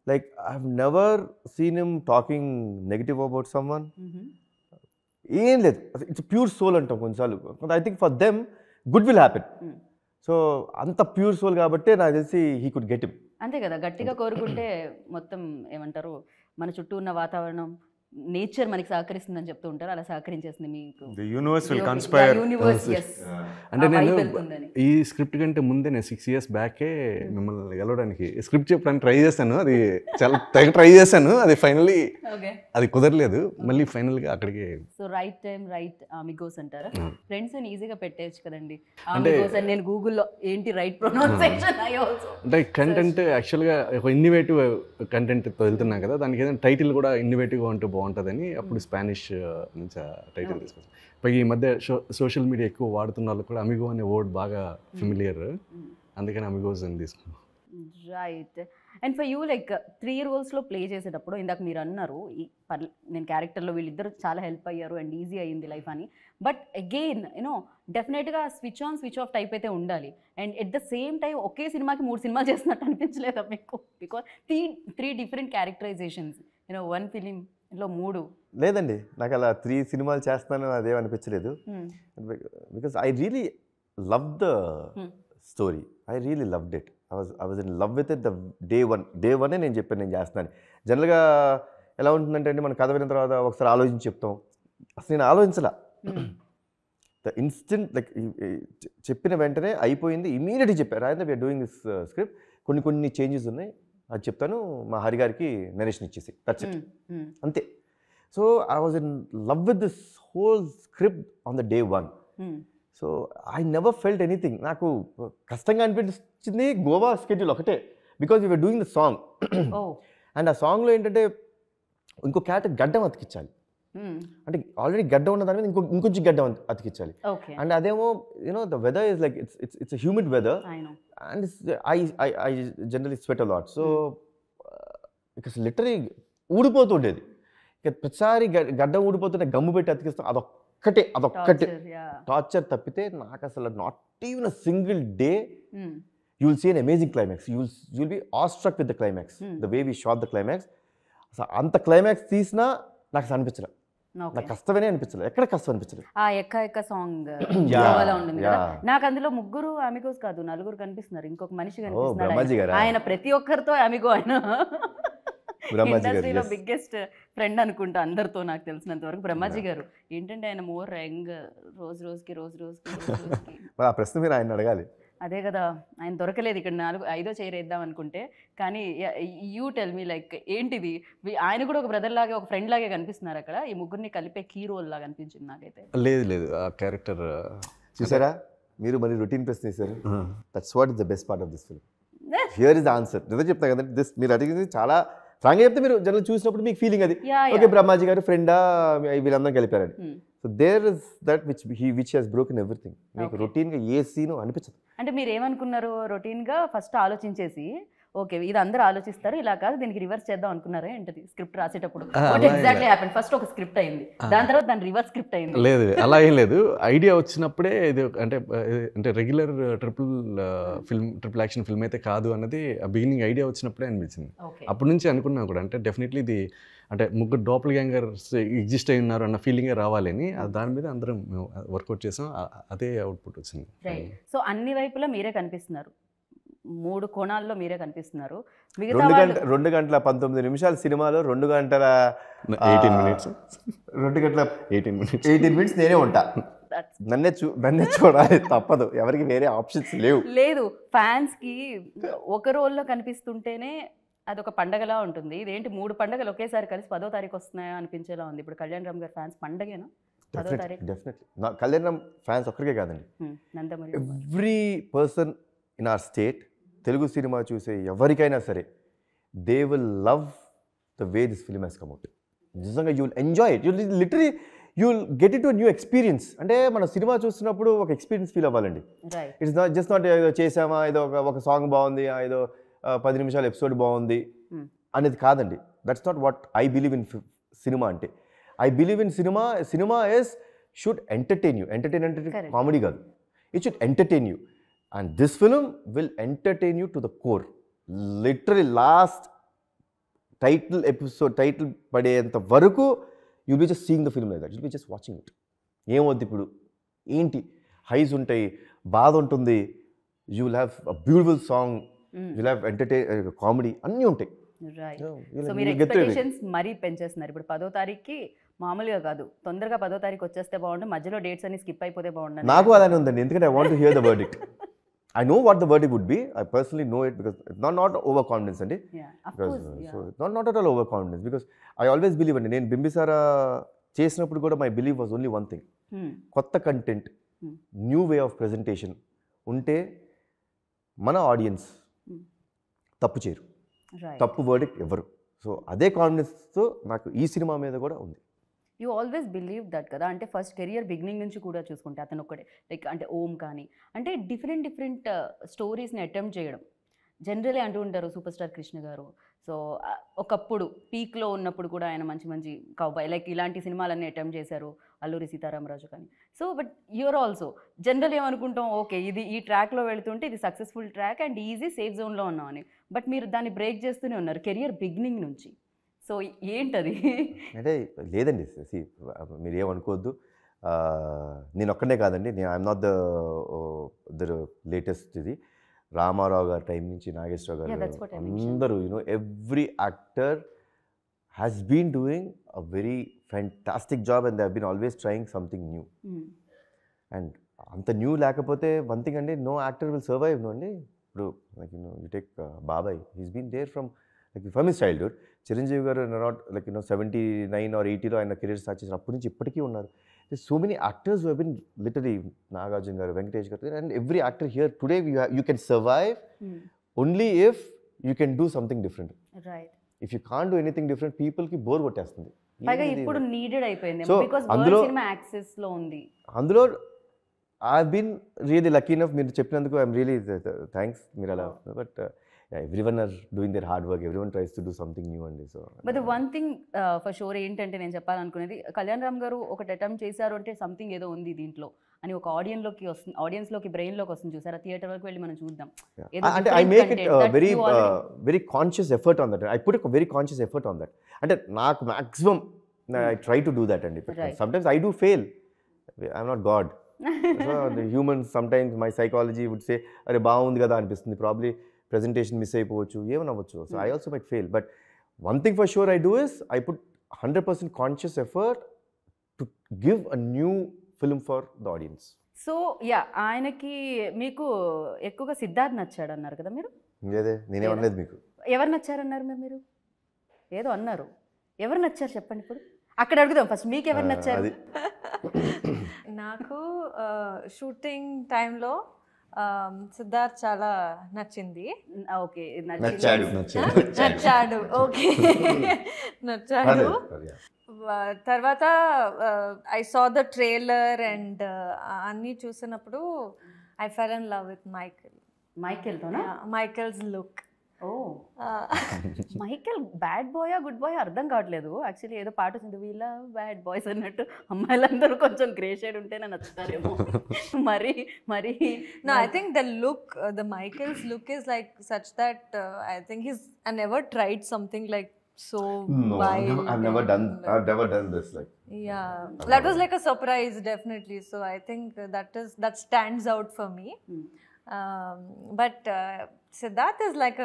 Like I've never seen him talking negative about someone. ఏం లేదు, ఇట్స్ ప్యూర్ సోల్ అంటాం కొన్నిసార్లు. I think for them good will happen. So అంత ప్యూర్ సోల్ కాబట్టి నాకు తెలిసి హీ కుడ్ గెట్ హిమ్. అంతే కదా, గట్టిగా కోరుకుంటే మొత్తం ఏమంటారు మన చుట్టూ ఉన్న వాతావరణం, నేచర్ మనకి సహకరిస్తుందని చెప్తూ ఉంటారు, అలా సహకరించేస్తుంది మీకు. The universe will conspire. అంటే నేను ఈ స్క్రిప్ట్ కంటే ముందే నేను 6 years బ్యాకే మిమ్మల్ని గెలవడానికి స్క్రిప్ట్ చెప్పడానికి ట్రై చేశాను, అది చాలా ట్రై చేశాను, అది ఫైనల్లీ అది కుదరలేదు, మళ్ళీ ఫైనల్గా అక్కడికి. సో రైట్ టైం రైట్ ఆమిగోస్ అంటారా? ఫ్రెండ్స్ ఈజీగా పెట్టేయచ్చు కదండి ఆమిగోస్ అని. నేను గూగుల్లో ఏంటి రైట్ ప్రొనౌన్సియేషన్ అంటే కంటెంట్ యాక్చువల్గా ఒక ఇన్నోవేటివ్ కంటెంట్ వెళ్తున్నాం కదా, దానికి ఏదైనా టైటిల్ కూడా ఇన్నోవేటివ్గా ఉంటే బాగుంటుందని అప్పుడు స్పానిష్ నుంచి టైటిల్ తీసుకొచ్చాను. పైగా ఈ మధ్య సోషల్ మీడియా ఎక్కువ వాడుతున్న వాళ్ళు కూడా అమిగో అనే వర్డ్ బాగా ఫెమిలియర్, అందుకని అమిగోస్ అని తీసుకున్నాం. Right. And for you like 3 రోల్స్లో ప్లే చేసేటప్పుడు ఇందాక మీరు అన్నారు నేను క్యారెక్టర్లో వీళ్ళిద్దరు చాలా హెల్ప్ అయ్యారు అండ్ ఈజీ అయ్యింది లైఫ్ అని. బట్ అగైన్ యూనో డెఫినెట్గా switch on switch off type అయితే ఉండాలి. And at the same time ఒకే సినిమాకి 3 సినిమాలు చేస్తున్నట్టు అనిపించలేదా మీకు? బికాస్ 3 డిఫరెంట్ క్యారెక్టరైజేషన్స్ యూనో 1 ఫిలింలో 3. లేదండి, నాకు అలా 3 సినిమాలు చేస్తాను అదేం అనిపించలేదు. Because I really love the story. I really loved it. I was in love with it the day one నేను చెప్పాను నేను చేస్తున్నాను. జనరల్గా ఎలా ఉంటుందంటే అండి, మన కథ విన్న తర్వాత ఒకసారి ఆలోచించి చెప్తాం. అసలు నేను ఆలోచించలా. ద ఇన్స్టెంట్ లైక్ చెప్పిన వెంటనే అయిపోయింది, ఇమీడియట్గా చెప్పారు Rajendra we're doing this script, కొన్ని చేంజెస్ ఉన్నాయి అది చెప్తాను మా హరి గారికి నరేషన్ ఇచ్చేసి దట్స్ ఇట్ అంతే. So I was in love with this whole script on the day 1. So I never felt anything. నాకు కష్టంగా అనిపించింది గోవా స్కెడ్యూల్ ఒకటే, because you were doing the song. And ఆ సాంగ్లో ఏంటంటే ఇంకో క్యారెక్టర్ గడ్డం అతికించాలి. అంటే ఆల్రెడీ గడ్డ ఉన్న దాని మీద ఇంకొంచెం గడ్డం అతికించాలి. అండ్ అదేమో you know the weather is like it's humid weather and I generally sweat a lot. So ఇక లిటరీ ఊడిపోతుండేది. ఇక ప్రతిసారి గడ్డ ఊడిపోతుంటే గమ్ము పెట్టి అతికిస్తాం. అదొక్కటే టార్చర్ తప్పితే నాకు అసలు not even a single day you will see an amazing climax. You will be awestruck with the climax, the way we shot the climax. అసలు అంత క్లైమాక్స్ తీసినా నాకు అనిపించలే, నాకు కష్టమనే అనిపించలేదు, ఎక్కడ కష్టం అనిపించలేదు. ఆ ఎక్క సాంగ్ గోవాలో ఉంటుంది కదా, నాకు అందులో 3 అమిగోస్ కాదు 4 కనిపిస్తున్నారు. ఇంకొక మనిషి కనిపిస్తున్నారు. ఆయన ప్రతి ఒక్కరితో అమిగో, ఆయన ఇండస్ట్రీలో బిగ్గెస్ట్ ఫ్రెండ్ అనుకుంటా అందరితో నాకు తెలిసినంత వరకు. బ్రహ్మాజీ గారు ఏంటంటే ఆయన మోర్ యంగ్, రోజుకి ఆ ప్రశ్న మీరు ఆయన అడగాలి. అదే కదా, ఆయన దొరకలేదు ఇక్కడ 5వ చైర్ వేద్దాం అనుకుంటే. కానీ యూ టెల్ మీ లైక్ ఏంటిది, ఆయన కూడా ఒక బ్రదర్ లాగే ఒక ఫ్రెండ్ లాగే కనిపిస్తున్నారు అక్కడ. ఈ ముగ్గురిని కలిపే కీ రోల్ లాగా అనిపించింది నాకైతే. లేదు ఆ క్యారెక్టర్ చూసారా మీరు మరి రొటీన్ ప్రశ్న వేశారు. That's what is the best part of this film. Here is the answer. నిజం చెప్తా కదండి, దిస్ మీరు అడిగింది చాలా ఫ్రాంక్గా చెప్తే మీరు జనరల్ చూసినప్పుడు మీకు ఫీలింగ్ అది, ఓకే బ్రహ్మాజీ గారు ఫ్రెండా వీళ్ళందరూ కలిపారని. So there is that which he's broken everything. మీకు రొటీన్గా ఏ సీను అనిపించదు. అంటే మీరు ఏమనుకున్నారు, రొటీన్గా ఫస్ట్ ఆలోచించేసి ఓకే ఇది అందరూ ఆలోచిస్తారు ఇలా కాదు దీనికి రివర్స్ చేద్దాం అనుకున్నారా ఏంటది స్క్రిప్ట్ రాసేటప్పుడు? What exactly happened? ఫస్ట్ ఒక స్క్రిప్ట్ అయింది, దాని తర్వాత దాని రివర్స్ స్క్రిప్ట్ అయింది. లేదు అలా ఏం లేదు. ఐడియా వచ్చినప్పుడే ఇది అంటే రెగ్యులర్ ట్రిపుల్ యాక్షన్ ఫిల్మ్ అయితే కాదు అన్నది బిగినింగ్ ఐడియా వచ్చినప్పుడే అనిపించింది. అప్పటి నుంచి అనుకున్నా కూడా అంటే డెఫినెట్లీ ఇది అంటే 3 డోపల్ గ్యాంగర్స్ ఎగ్జిస్ట్ అయి ఉన్నారు అన్న ఫీలింగే రావాలని దాని మీద అందరం వర్కౌట్ చేసాం. అదే అవుట్పుట్ వచ్చింది. సో అన్ని వైపులా మీరే కనిపిస్తున్నారు, 3 కోణాల్లో మీరే కనిపిస్తున్నారు. 2 గంటల 19 నిమిషాల సినిమాలో 2 గంటల 18 మినిట్స్ 2 గంటల 18 మినిట్స్ నేనే ఉంటా. నన్నే చూడాలి తప్పదు, ఎవరికి వేరే ఆప్షన్స్ లేదు. ఫ్యాన్స్కి ఒక రోల్లో కనిపిస్తుంటేనే అదొక పండగలా ఉంటుంది. ఇదేంటి 3 పండుగలు ఒకేసారి కలిసి 10వ తారీఖు వస్తున్నాయా అనిపించేలా ఉంది. ఇప్పుడు కళ్యాణ్ రామ్ గారి ఫ్యాన్స్ పండగేనా 10వ తారీఖు? డెఫినెట్లీ కళ్యాణ్ రామ్ ఫ్యాన్స్ ఒక్కరికే కాదండి, every person in our state Telugu cinema చూసే ఎవరికైనా సరే they will love the way this film has come out. నిజంగా you will enjoy it, literally you will get it to new experience. అంటే మన సినిమా చూస్తున్నప్పుడు ఒక ఎక్స్పీరియన్స్ ఫీల్ అవ్వాలండి. It's not just not ఏదో చేసామా, ఏదో ఒక సాంగ్ బాగుంది, ఏదో 10 నిమిషాల ఎపిసోడ్ బాగుంది అనేది కాదండి. That's not what I believe in cinema. అంటే I believe in cinema is should entertain you. Entertain అంటే కామెడీ కాదు, it should entertain you. And this film will entertain you to the core. Literally last title పడేంత వరకు you'll be just seeing the film like that. You'll be just watching it. ఏమవుద్ది ఇప్పుడు ఏంటి, highs ఉంటాయి, బాధ ఉంటుంది, you will have a beautiful song, you'll have comedy అన్నీ ఉంటాయి. సో మీరు ఎక్స్పెక్టేషన్స్ మరీ పెంచేస్తున్నారు. ఇప్పుడు 10వ తారీఖుకి మామూలుగా కాదు, తొందరగా 10వ తారీఖు వచ్చేస్తే బాగుంటుంది, మధ్యలో డేట్స్ అన్ని స్కిప్ అయిపోతే బాగుంటుంది. నాకు అలానే ఉందండి, ఎందుకంటే I want to hear the verdict. I know what the verdict would be. I personally know it because it's not overconfidence andi. So it's not at all overconfidence because I always believe in నేను బింబిసారా చేసినప్పుడు కూడా my belief was only one thing. కొత్త content, new way of presentation ఉంటే మన audience తప్పు చేయరు, తప్పు verdict ఇవ్వరు. సో అదే కాన్ఫిడెన్స్తో నాకు ఈ సినిమా మీద కూడా ఉంది. యూ ఆల్వేస్ బిలీవ్ దట్ కదా. అంటే ఫస్ట్ కెరియర్ బిగినింగ్ నుంచి కూడా చూసుకుంటే అతను ఒక్కడే లైక్ అంటే ఓం కానీ అంటే డిఫరెంట్ స్టోరీస్ని అటెంప్ట్ చేయడం, జనరలీ అంటూ ఉంటారు సూపర్ స్టార్ కృష్ణ గారు. సో ఒకప్పుడు పీక్లో ఉన్నప్పుడు కూడా ఆయన మంచి మంచి కౌబాయ్ లైక్ ఇలాంటి సినిమాలన్నీ అటెంప్ట్ చేశారు, అల్లూరి సీతారామరాజు కానీ. So but you're also general ఏమనుకుంటాం, ఓకే ఇది ఈ ట్రాక్లో వెళుతుంటే ఇది successful track and easy safe జోన్లో ఉన్నాం అని. బట్ మీరు దాన్ని బ్రేక్ చేస్తూనే ఉన్నారు కెరియర్ బిగినింగ్ నుంచి. సో ఏంటది? అంటే లేదండి, మీరు ఏమనుకోవద్దు, నేను ఒక్కనే కాదండి, నేను ఐఎమ్ నాట్ ద లేటెస్ట్. ఇది రామారావు గారి టైం నుంచి నాగేశ్వరరావు గారు అందరూ every actor has been doing a very fantastic job and they have been always trying something new. And అంత న్యూ లేకపోతే వన్ థింగ్ అండి, no actor will survive. No అండి, ఇప్పుడు లైక్ యూ టేక్ బాబాయ్, he's been there from his childhood. Chiranjeevi గారు not like 79 or 80లో ఆయన career start చేసిన అప్పటి నుంచి ఇప్పటికీ ఉన్నారు. So many actors who have been literally, Nagarjuna గారు, వెంకటేష్ గారు, and every actor here today you can survive only if you can do something different. If you can't do anything different పీపుల్కి bore కొట్టేస్తుంది. పైగా ఇప్పుడు నీడెడ్ అయిపోయింది సో బికాజ్ అందులో సినిమా access లో ఉంది. అందులో I have been really lucky enough. మీరు చెప్పినందుకు ఐఎమ్ రియలీ థ్యాంక్స్. మీరు అలా, but everyone are doing their hard work, everyone tries to do something new అండి. So but one thing for sure ఏంటంటే నేను చెప్పాలనుకునేది, కళ్యాణ్ రామ్ గారు ఒకటి అటెంప్ట్ చేశారు అంటే సంథింగ్ ఏదో ఉంది దీంట్లో అని ఒక ఆడియన్స్లోకి బ్రెయిన్లోకి వస్తుంది. చూసారా, థియేటర్ వరకు వెళ్ళి మనం చూద్దాం. అంటే I make it very conscious effort on that. I put a very conscious effort on that. అంటే నాకు maximum I try to do that అండి. Sometimes I do fail, I'm not God. Humans sometimes my psychology would say అరే బాగుంది కదా అనిపిస్తుంది, probably presentation miss అయిపోవచ్చు, ఏమనవచ్చు. So I also might fail, but one thing for sure I do is I put 100% conscious effort to give a new film for the audience. So yeah, ఆయనకి మీకు ఎక్కువగా సిద్ధార్థ్ నచ్చాడు అన్నారు కదా మీరు? లేదే, నేనేమనలేదు. మీకు ఎవరు నచ్చారన్నారు మీరు? ఏదో అన్నారు, ఎవరు నచ్చారు చెప్పండి. ఇప్పుడు అక్కడ అడుగుదాం ఫస్ట్, మీకు ఎవరు నచ్చారు? నాకు షూటింగ్ టైంలో సిద్ధార్థ్ చాలా నచ్చింది. ఓకే, నచ్చాడు. ఓకే, నచ్చాడు. తర్వాత I saw the trailer and అన్నీ చూసినప్పుడు I fell in love with Michael's look. Oh, Michael bad బాయా గుడ్ బాయ్ అర్థం కావట్లేదు. యాక్చువల్లీ ఏదో పాట వచ్చింది, వీ లవ్ బ్యాడ్ బాయ్స్ అన్నట్టు. అమ్మాయిలందరూ కొంచెం గ్రే షేడ్ ఉంటేనే నచ్చుతారేమో. మరి No, I think the look, the Michael's look is like such that I think I never tried something like so wild. I've never done this. Like, yeah, that was like a surprise, definitely. So I think that stands out for me. But Siddharth is like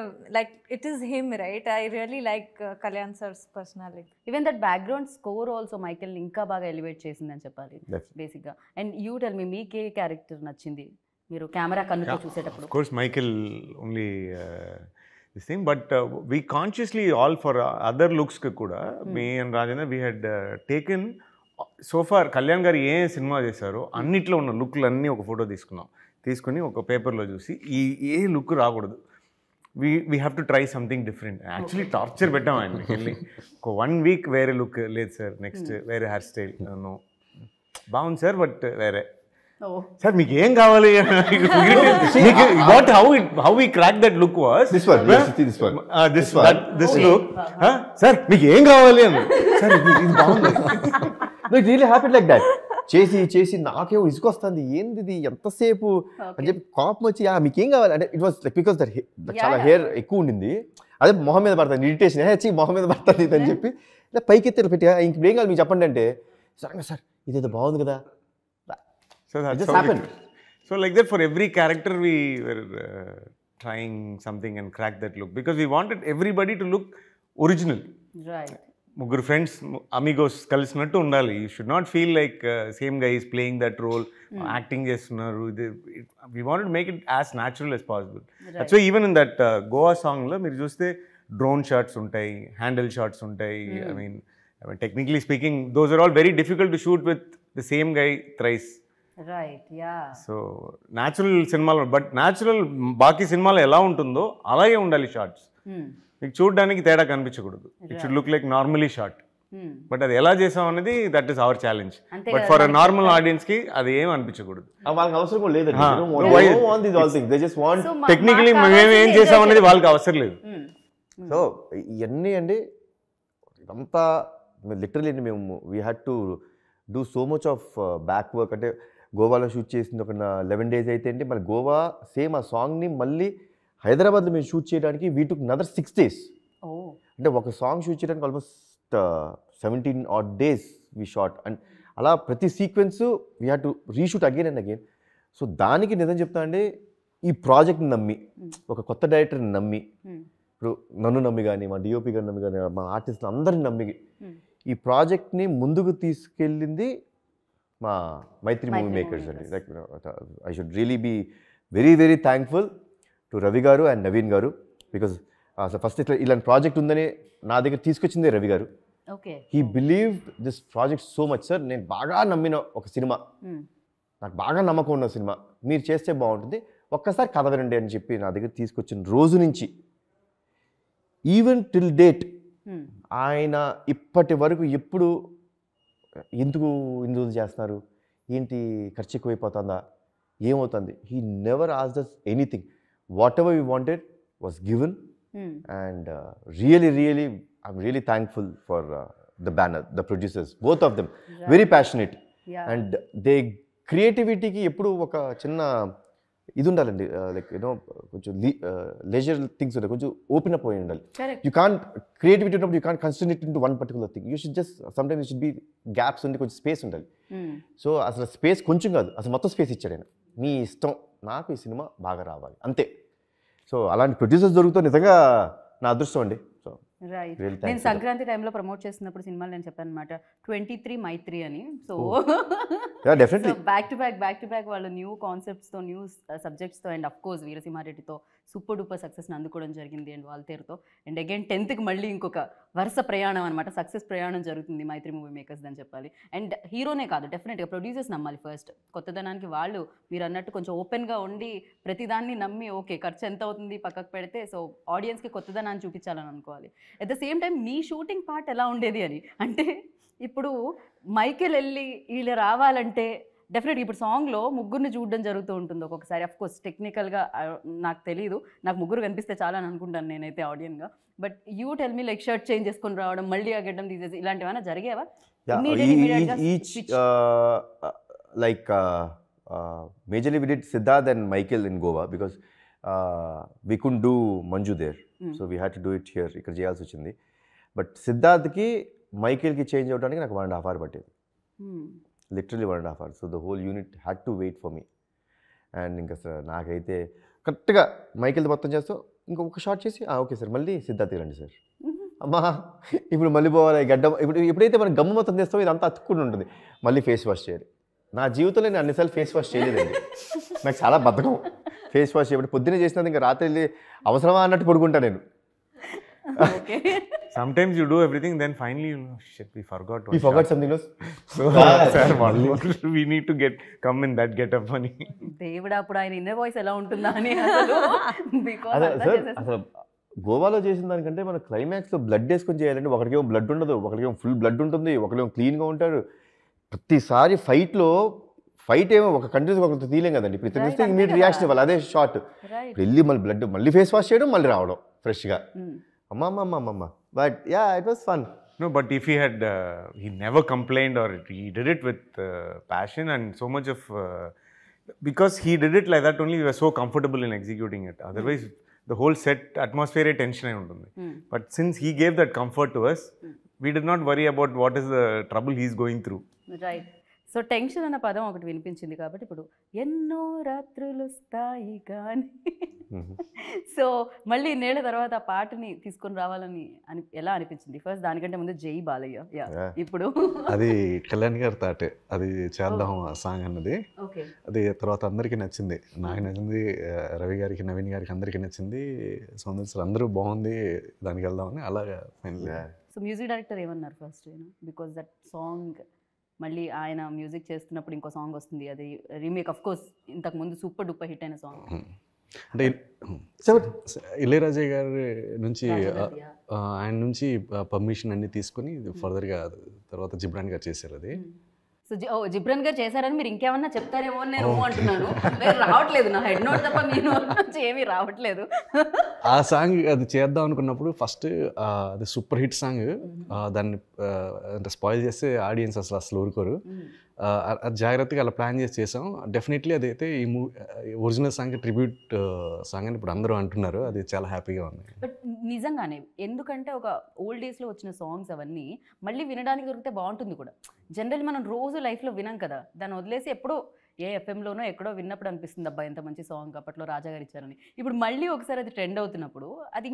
it is him, right? I really like Kalyan sir's personality. Even that background score also Michael ఇంకా బాగా elevate చేసిందని చెప్పాలి బేసిక్గా. And you tell మీ, మీకే character నచ్చింది మీరు camera కన్నుతో చూసేటప్పుడు? Of course Michael only this thing, but we consciously all for other looks kuda me and Rajendra we had taken so far Kalyan garu A cinema చేశారో అన్నిట్లో ఉన్న లుక్లు అన్నీ ఒక photo తీసుకుని ఒక పేపర్లో చూసి ఏ లుక్ రాకూడదు, we have to try something different. Actually torture పెట్టాం ఆయన్ని వెళ్ళి. ఒక 1 week వేరే లుక్, లేదు సార్ నెక్స్ట్ వేరే హెయిర్ స్టైల్, నో బాగుంది సార్ బట్ వేరే సార్, మీకు ఏం కావాలి? How we crack that look was this look. Sir మీకు ఏం కావాలి అని, సార్ ఇది బాగుంది. It really happened like that. చేసి నాకేమో ఇసుకొస్తుంది, ఏంది ఇది ఎంతసేపు అని చెప్పి కోపం వచ్చి మీకేం కావాలి అంటే it was like because that చాలా హెయిర్ ఎక్కువ ఉండింది, అదే మొహం మీద పడుతుంది, ఇరిటేషన్ మొహం మీద పడుతుంది అని చెప్పి ఇలా పైకి ఎత్తి పెట్టి ఇంకేం కావాలి మీకు చెప్పండి అంటే, సరే సార్ ఇదేదో బాగుంది కదా. So like that for every character we were trying something and crack that look because we wanted everybody to look original. Right. ముగ్గురు ఫ్రెండ్స్ అమిగోస్ కలిసినట్టు ఉండాలి. You should not feel like same guy is playing that role, acting చేస్తున్నారు. We wanted to make it as natural as possible. That's why even in that Goa సాంగ్లో మీరు చూస్తే drone shots ఉంటాయి, handle shots ఉంటాయి. I mean technically speaking those are all very difficult to shoot with the same guy thrice. Right, yeah. So natural సినిమాలో, but natural బాకీ సినిమాలో ఎలా ఉంటుందో అలాగే ఉండాలి షార్ట్స్. మీకు చూడడానికి తేడా కనిపించకూడదు. It should look like normally shot. But అది ఎలా చేసాం అనేది దట్ ఈస్ అవర్ ఛాలెంజ్. అంతే బట్ కదా, ఫర్ అ మనకి నార్మల్ ఆడియన్స్ కి అది ఏం అనిపించకూడదు. వాళ్ళకి అవసరం కూడా లేదండి. Huh. They don't want- Why? they don't want these all things. They just want. So, technically మాకు మేము ఏం కావాల్సింది చేసాం enjoy అనేది చేయడం. వాళ్ళకి అవసరం లేదు. సో ఇవన్నీ అండి ఇదంతా లిటరలీ మేము we had to do so much of back work. అంటే గోవాలో షూట్ చేసింది ఒక 11 days అయితే అండి, మన గోవా సేమ్ ఆ సాంగ్ని మళ్ళీ హైదరాబాద్లో మేము షూట్ చేయడానికి వీ టుక్ another 6 days. అంటే ఒక సాంగ్ షూట్ చేయడానికి almost 17 odd days we shot. And అలా ప్రతి sequence we had to reshoot again and again. So దానికి నిజం చెప్తా అండి, ఈ ప్రాజెక్ట్ని నమ్మి ఒక కొత్త డైరెక్టర్ని నమ్మి, ఇప్పుడు నన్ను నమ్మి కానీ మా డిఓపి గారిని నమ్మి కానీ మా ఆర్టిస్ట్ అందరిని నమ్మి ఈ ప్రాజెక్ట్ని ముందుకు తీసుకెళ్ళింది మా మైత్రి మూవీ మేకర్స్ అండి. Like I should really be very very thankful to Ravi గారు అండ్ నవీన్ గారు. బికాజ్ అసలు ఫస్ట్ ఇట్లా ఇలాంటి ప్రాజెక్ట్ ఉందని నా దగ్గర తీసుకొచ్చిందే రవి గారు. He believed this project so much. Sir నేను బాగా నమ్మిన ఒక సినిమా, నాకు బాగా నమ్మకం ఉన్న సినిమా, మీరు చేస్తే బాగుంటుంది, ఒక్కసారి కథ వినండి అని చెప్పి నా దగ్గర తీసుకొచ్చిన రోజు నుంచి ఈవెన్ టిల్ డేట్ ఆయన ఇప్పటి వరకు ఎప్పుడు ఎందుకు ఇందులో చేస్తున్నారు, ఏంటి ఖర్చు ఎక్కువైపోతుందా, ఏమవుతుంది, he never asked us anything. Whatever we wanted was given. And really I'm really thankful for the banner, the producers, both of them very passionate. And they క్రియేటివిటీకి ఎప్పుడు ఒక చిన్న ఇది ఉండాలండి, లైక్ యూనో కొంచెం లెజర్ థింగ్స్ ఉంటాయి, కొంచెం open up అయి ఉండాలి. యూ కాంట్ క్రియేటివిటీ ఉన్నప్పుడు you can't concentrate in to one particular thing. You should just sometimes you should be gaps ఉండి కొంచెం స్పేస్ ఉండాలి. సో అసలు స్పేస్ కొంచెం కాదు, అసలు మొత్తం స్పేస్ ఇచ్చాడు ఆయన. మీ ఇష్టం, నాకు ఈ సినిమా బాగా రావాలి అంతే. సో అలాంటి ప్రొడ్యూసర్స్ దొరుకుతాం నిజంగా నా అదృష్టం అండి. So right. నేను సంక్రాంతి టైంలో ప్రమోట్ చేస్తున్నప్పుడు సినిమాలు నేను చెప్పాను అనమాట 23 మైత్రి అని. సో బ్యాక్ టు బ్యాక్ వాళ్ళు న్యూ కాన్సెప్ట్స్తో, న్యూ సబ్జెక్ట్స్తో, అండ్ అఫ్ కోర్స్ వీరసింహారెడ్డితో సూపర్ డూపర్ సక్సెస్ని అందుకోవడం జరిగింది. అండ్ వాల్తేరుతో, అండ్ అగైన్ 10th మళ్ళీ ఇంకొక వరుస ప్రయాణం అనమాట, సక్సెస్ ప్రయాణం జరుగుతుంది మైత్రి మూవీ మేకర్స్ అని చెప్పాలి. అండ్ హీరోనే కాదు, డెఫినెట్గా ప్రొడ్యూసర్స్ నమ్మాలి ఫస్ట్. కొత్తదనానికి వాళ్ళు మీరు అన్నట్టు కొంచెం ఓపెన్గా ఉండి ప్రతిదాన్ని నమ్మి ఓకే ఖర్చు ఎంత అవుతుంది పక్కకు పెడితే, సో ఆడియన్స్కి కొత్తదనాన్ని చూపించాలని అనుకోవాలి. At the same time me shooting part ఎలా ఉండేది అని అంటే, ఇప్పుడు మైకేల్ వెళ్ళి వీళ్ళు రావాలంటే డెఫినెట్గా ఇప్పుడు సాంగ్లో ముగ్గురిని చూడడం జరుగుతూ ఉంటుంది ఒక్కొక్కసారి. అఫ్ కోర్స్ టెక్నికల్గా నాకు తెలియదు, నాకు ముగ్గురు కనిపిస్తే చాలా అని అనుకుంటాను నేనైతే ఆడియన్గా. But you tell me like shirt change చేసుకొని రావడం, మళ్ళీ ఆ గడ్డం తీసేసి, ఇలాంటివైనా జరిగేవా? Like majorly we did Siddharth and Michael in Goa because we couldn't do Manju there. So we had to do it here. ఇక్కడ చేయాల్సి వచ్చింది. బట్ సిద్ధార్థ్కి మైకేల్కి చేంజ్ అవ్వడానికి నాకు 1.5 hours పట్టేది. Literally 1.5 hours. So the whole unit had to wait for me. And ఇంకా sir నాకైతే కరెక్ట్గా మైకేల్తో మొత్తం చేస్తూ ఇంకొక షార్ట్ చేసి ఓకే సార్ మళ్ళీ సిద్ధార్థ్ రండి సార్, అమ్మా ఇప్పుడు మళ్ళీ పోవాలి గడ్డం. ఎప్పుడైతే మనం గమ్ము మొత్తం చేస్తామో ఇదంతా అతుక్కుని ఉంటుంది, మళ్ళీ ఫేస్ వాష్ చేయాలి. నా జీవితంలో నేను అన్నిసార్లు ఫేస్ వాష్ చేయలేదండి, నాకు చాలా బద్ధకం ఫేస్ వాష్ చేయబట్టి. పొద్దున్నే చేసినది ఇంకా రాత్రి వెళ్ళి అవసరమా అన్నట్టు పడుకుంటా నేను. Sometimes you do everything, then finally you know, shit, we forgot something else. So we need to come in that get-up money. దేవుడు అప్పుడు ఆయన ఇన్నర్ వాయిస్ ఎలా ఉంటుందా అని అసలు అసలు గోవాలో చేసిన దానికంటే మన క్లైమాక్స్లో బ్లడ్ వేసుకొని చేయాలంటే ఒకరికేమో బ్లడ్ ఉండదు, ఒకరికేమో ఫుల్ బ్లడ్ ఉంటుంది, ఒకరికేమో క్లీన్గా ఉంటారు. ప్రతిసారి ఫైట్ ఏమో ఒక కంట్రీస్ ఒకరితో తీయలేం కదండి. ఇప్పుడు తెలిస్తే ఇమీడియట్ రియాక్షన్ ఇవ్వాలి, అదే షార్ట్. వెళ్ళి మళ్ళీ బ్లడ్ మళ్ళీ ఫేస్ వాష్ చేయడం, మళ్ళీ రావడం ఫ్రెష్గా. అమ్మమ్మ. But yeah, it was fun. No, but if he had, he never complained, or he did it with passion and so much of, because he did it like that only, we were so comfortable in executing it. Otherwise, the whole set atmosphere tension ayi untundi. But since he gave that comfort to us, we did not worry about what is the trouble he is going through. Right. So tension అన్న పదం ఒకటి వినిపించింది కాబట్టి ఇప్పుడు ఎన్నో రాత్రులు వస్తాయి కానీ, సో మళ్ళీ ఇన్నేళ్ల తర్వాత ఆ పాటని తీసుకొని రావాలని ఎలా అనిపించింది? ఫస్ట్ దానికంటే ముందు జై బాలయ్య, ఇప్పుడు అది కళ్యాణ్ గారి థాట్, అది చేద్దాం ఆ సాంగ్ అన్నది. అది తర్వాత అందరికీ నచ్చింది, నాకు నచ్చింది, రవి గారికి, నవీన్ గారికి అందరికీ నచ్చింది. సౌందర్య అందరూ బాగుంది, దానికి వెళ్దామని అలాగా ఫైనల్. సో మ్యూజిక్ డైరెక్టర్ ఏమన్నారు ఫస్ట్? బికాస్ దట్ సాంగ్ మళ్ళీ ఆయన మ్యూజిక్ చేస్తున్నప్పుడు ఇంకో సాంగ్ వస్తుంది, అది రీమేక్. ఆఫ్ కోర్స్ ఇంతకు ముందు సూపర్ డూపర్ హిట్ అయిన సాంగ్. అంటే ఇళయరాజా గారి నుంచి ఆయన నుంచి పర్మిషన్ అన్ని తీసుకొని ఫర్దర్గా తర్వాత జిబ్రాన్ గారు చేశారు అది. సో జిబ్రన్ గారు చేశారని మీరు ఇంకేమన్నా చెప్తారేమో అని నేను అంటున్నాను. మీరు రావట్లేదు, నా హెడ్ నోట్ తప్ప మీ నోట్ నుంచి ఏమీ రావట్లేదు. ఆ సాంగ్ అది చేద్దాం అనుకున్నప్పుడు ఫస్ట్ అది సూపర్ హిట్ సాంగ్, దాన్ని అంటే స్పాయిల్ చేస్తే ఆడియన్స్ అసలు ఊరుకోరు. జాగ్రత్తగా అలా ప్లాన్ చేసి చేసాం. డెఫినెట్లీ అదైతే ఈ ఒరిజినల్ సాంగ్ ట్రిబ్యూట్ సాంగ్ అని ఇప్పుడు అందరూ అంటున్నారు. అది చాలా హ్యాపీగా ఉంది. బట్ నిజంగానే ఎందుకంటే ఒక ఓల్డ్ డేస్లో వచ్చిన సాంగ్స్ అవన్నీ మళ్ళీ వినడానికి దొరికితే బాగుంటుంది కూడా. జనరల్ మనం రోజు లైఫ్లో వినాం కదా, దాన్ని వదిలేసి ఎప్పుడో ఏ ఎఫ్ఎంలోనో ఎక్కడో విన్నప్పుడు అనిపిస్తుంది అబ్బా ఎంత మంచి సాంగ్ అప్పట్లో రాజా గారు ఇచ్చారని. ఇప్పుడు మళ్ళీ ఒకసారి అది ట్రెండ్ అవుతున్నప్పుడు అది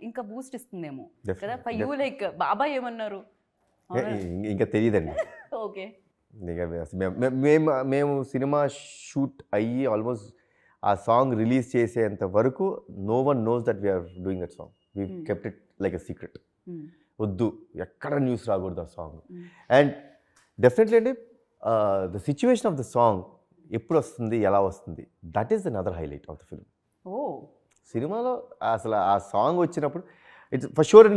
ఇంకా బూస్ట్ ఇస్తుందేమో కదా. ఫర్ యూ లైక్ బాబాయ్ ఏమన్నారు? ఇంకా తెలియదండి. ఓకే. మేము సినిమా షూట్ అయ్యి ఆల్మోస్ట్ ఆ సాంగ్ రిలీజ్ చేసేంత వరకు no one knows that we're doing that song. We kept it like a secret. వద్దు, ఎక్కడ న్యూస్ రాకూడదు ఆ సాంగ్. అండ్ డెఫినెట్లీ అండి the situation of the song ఎప్పుడు వస్తుంది, ఎలా వస్తుంది, that is another highlight of the film. సినిమాలో అసలు ఆ సాంగ్ వచ్చినప్పుడు it's for sure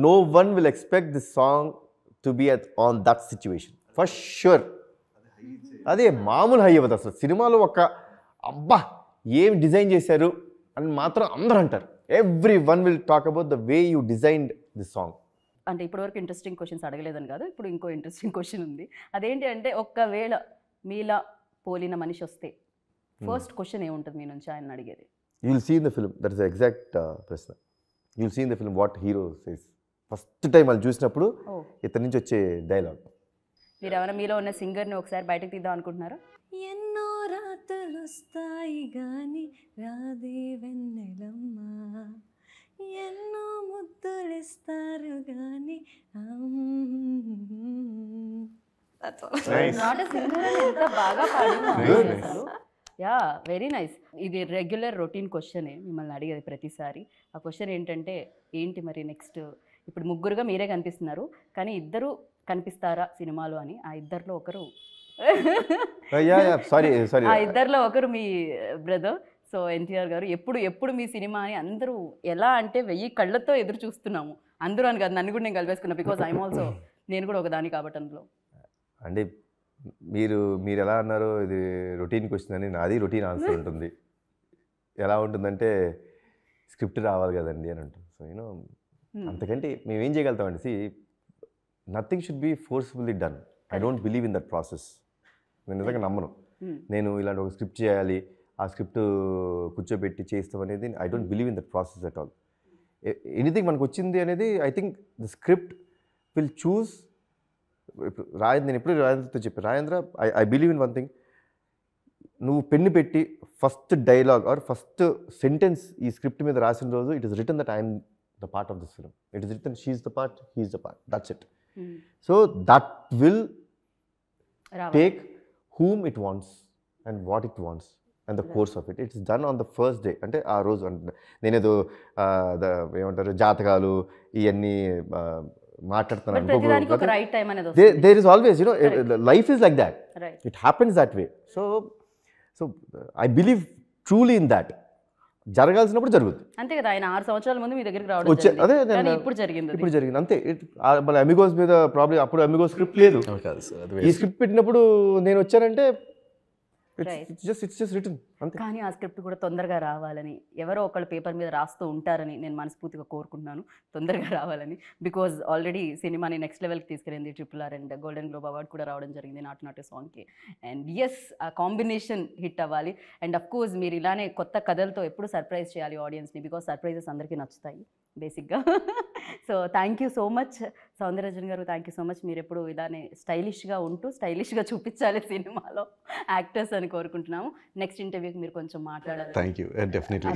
no one will expect this song to be on that situation for sure. అదే మామూలు హై అవ్వదు అసలు. సినిమాలో ఒక అబ్బా ఏం డిజైన్ చేశారు అని మాత్రం అందరూ అంటారు. Every one will talk about the way you designed this song. అంటే ఇప్పటివరకు ఇంట్రెస్టింగ్ క్వశ్చన్స్ అడగలేదని కాదు, ఇప్పుడు ఇంకో ఇంట్రెస్టింగ్ క్వశ్చన్ ఉంది. అదేంటి అంటే ఒక్కవేళ మీలా పోలిన మనిషి వస్తే ఫస్ట్ క్వశ్చన్ ఏముంటుంది మీ నుంచి ఆయన అడిగేది? You will see in the film, that is exact ప్రశ్న. You will see in the film what hero says. First time వాళ్ళు చూసినప్పుడు ఇతని నుంచి వచ్చే డైలాగ్. మీరు ఏమైనా మీలో ఉన్న సింగర్ని ఒకసారి బయటకు తీద్దాం అనుకుంటున్నారా? ఎన్నో రాత్రులు వస్తాయి గాని రాదే వెన్నెలమ్మ, ఎన్నో ముద్దులిస్తారు గాని నాట్ సింగర్ అని ఎంత బాగా పాడినా. Yeah, very nice. ఇది రెగ్యులర్ రొటీన్ క్వశ్చనే మిమ్మల్ని అడిగేది ప్రతిసారి. ఆ క్వశ్చన్ ఏంటంటే ఏంటి మరి నెక్స్ట్? ఇప్పుడు ముగ్గురుగా మీరే కనిపిస్తున్నారు, కానీ ఇద్దరు కనిపిస్తారా సినిమాలో అని. ఆ ఇద్దరిలో ఒకరు ఆ ఇద్దరిలో ఒకరు మీ బ్రదర్. సో ఎన్టీఆర్ గారు ఎప్పుడు మీ సినిమా అని అందరూ ఎలా అంటే 1000 కళ్ళతో ఎదురు చూస్తున్నాము. అందరూ అని కాదు, నన్ను కూడా నేను కలిపేసుకున్నా, బికాజ్ ఐఎమ్ ఆల్సో, నేను కూడా ఒకదాని కాబట్టి అందులో. అంటే మీరు ఎలా అన్నారో ఇది రొటీన్ క్వశ్చన్ అని, నాది రొటీన్ ఆన్సర్ ఉంటుంది. ఎలా ఉంటుందంటే స్క్రిప్ట్ రావాలి కదండి అని ఉంటుంది. సో యూనో అంతకంటే మేమేం చేయగలుగుతామండి. See nothing should be forcefully done. I don't believe in that process. నేను నిజంగా నమ్మను. నేను ఇలాంటి ఒక స్క్రిప్ట్ చేయాలి, ఆ స్క్రిప్ట్ కూర్చోబెట్టి చేస్తాం అనేది I don't believe in that process at all. Anything మనకు వచ్చింది అనేది I think the script will choose. ఇప్పుడు నేను ఎప్పుడు రాజేంద్రతో చెప్పాను, Rajendra I believe in one thing. నువ్వు పెన్ను పెట్టి first dialogue or first sentence ఈ స్క్రిప్ట్ మీద రాసిన రోజు it is return that I'm the part of this film. It is return she is the part, he is the part, that's it. So that will take whom it wants and what it wants and the course of it. It's done on the first day. అంటే ఆ రోజు నేనేదో ఏమంటారు జాతకాలు ఇవన్నీ మాట్లాడుతున్నాను. there is always, you know, life is like that. It happens that way. So I believe truly in that. జరగాల్సినప్పుడు జరుగుతుంది అంతే కదా. ఆయన 6 సంవత్సరాల ముందు మీ దగ్గరికి రావడం అదే ఇప్పుడు జరిగింది అంతే. మళ్ళీ అమిగోస్ మీద ప్రాబ్లం, అప్పుడు అమిగోస్ స్క్రిప్ట్ లేదు. ఈ స్క్రిప్ట్ పెట్టినప్పుడు నేను వచ్చానంటే ఇట్స్ జస్ట్ రిటన్ అంతే. కానీ ఆ స్క్రిప్ట్ కూడా తొందరగా రావాలని ఎవరో ఒకళ్ళు పేపర్ మీద రాస్తూ ఉంటారని నేను మనస్ఫూర్తిగా కోరుకుంటున్నాను, తొందరగా రావాలని. బికాజ్ ఆల్రెడీ సినిమాని నెక్స్ట్ లెవెల్కి తీసుకెళ్ళింది RRR and golden globe award కూడా రావడం జరిగింది నాటు సాంగ్కి. అండ్ ఎస్, ఆ కాంబినేషన్ హిట్ అవ్వాలి. అండ్ అఫ్ కోర్స్ మీరు ఇలానే కొత్త కథలతో ఎప్పుడు సర్ప్రైజ్ చేయాలి ఆడియన్స్ని, బికాజ్ సర్ప్రైజెస్ అందరికీ నచ్చుతాయి బేసిక్గా. So thank you so much Soundararajan గారు, థ్యాంక్ యూ సో మచ్. మీరు ఎప్పుడు ఇలానే స్టైలిష్గా ఉంటూ స్టైలిష్గా చూపించాలి సినిమాలో యాక్టర్స్ అని కోరుకుంటున్నాము. నెక్స్ట్ ఇంటర్వ్యూకి మీరు కొంచెం మాట్లాడాలి. Thank you, definitely.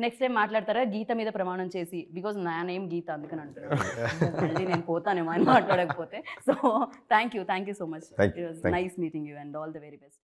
Next time మాట్లాడతారా గీత మీద ప్రమాణం చేసి? బికాజ్ నా నేమ్ గీత, అందుకని అంటారు. మళ్ళీ నేను పోతానేమో అని మాట్లాడకపోతే. So thank you so much. It was nice meeting you and all the very best.